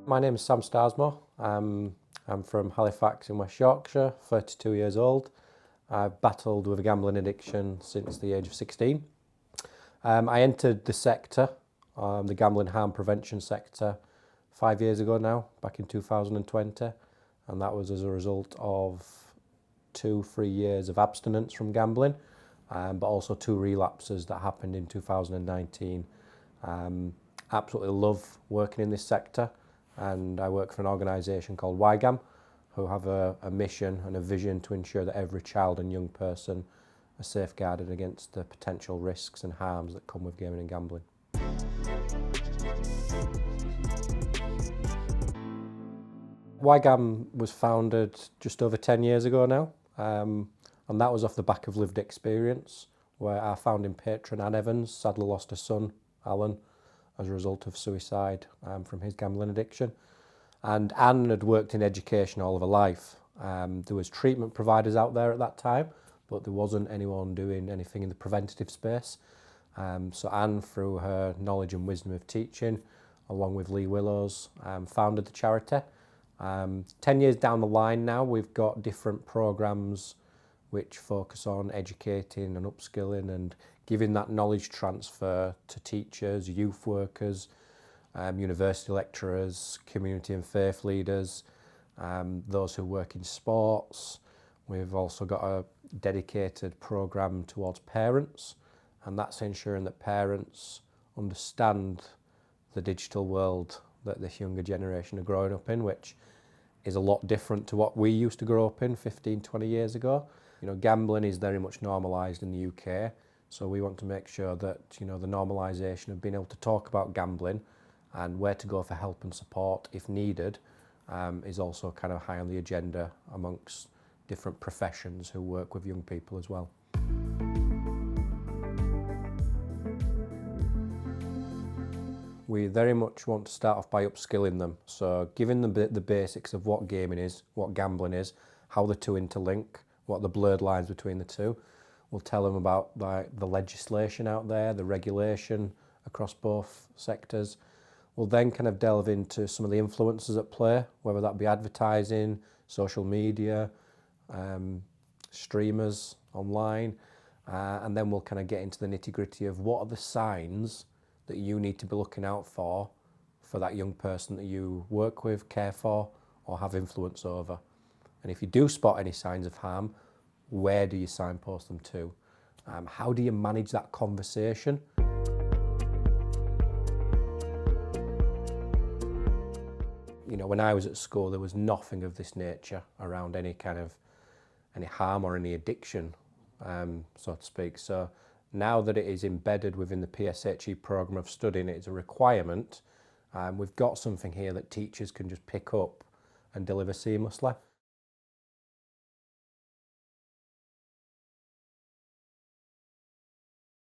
My name is Starsmore. I'm from Halifax in West Yorkshire, 32 years old. I've battled with a gambling addiction since the age of 16. I entered the sector, the gambling harm prevention sector, 5 years ago now, back in 2020, and that was as a result of 3 years of abstinence from gambling, but also 2 relapses that happened in 2019. Absolutely love working in this sector, and I work for an organisation called Ygam, who have a mission and a vision to ensure that every child and young person are safeguarded against the potential risks and harms that come with gaming and gambling. Ygam was founded just over 10 years ago now, and that was off the back of lived experience, where our founding patron, Anne Evans, sadly lost her son, Alan, as a result of suicide from his gambling addiction. And Anne had worked in education all of her life. There was treatment providers out there at that time, but there wasn't anyone doing anything in the preventative space. So Anne, through her knowledge and wisdom of teaching, along with Lee Willows, founded the charity. 10 years down the line now, we've got different programs which focus on educating and upskilling and giving that knowledge transfer to teachers, youth workers, university lecturers, community and faith leaders, those who work in sports. We've also got a dedicated program towards parents, and that's ensuring that parents understand the digital world that this younger generation are growing up in, which is a lot different to what we used to grow up in 15, 20 years ago. You know, gambling is very much normalised in the UK, so we want to make sure that, you know, the normalisation of being able to talk about gambling and where to go for help and support if needed is also kind of high on the agenda amongst different professions who work with young people as well. We very much want to start off by upskilling them, so giving them the basics of what gaming is, what gambling is, how the two interlink, what the blurred lines between the two. We'll tell them about the legislation out there, the regulation across both sectors. We'll then kind of delve into some of the influences at play, whether that be advertising, social media, streamers online, and then we'll kind of get into the nitty-gritty of what are the signs that you need to be looking out for that young person that you work with, care for, or have influence over. And if you do spot any signs of harm, where do you signpost them to? How do you manage that conversation? You know, when I was at school, there was nothing of this nature around any harm or any addiction, so to speak. So now that it is embedded within the PSHE programme of studying, it's a requirement. We've got something here that teachers can just pick up and deliver seamlessly.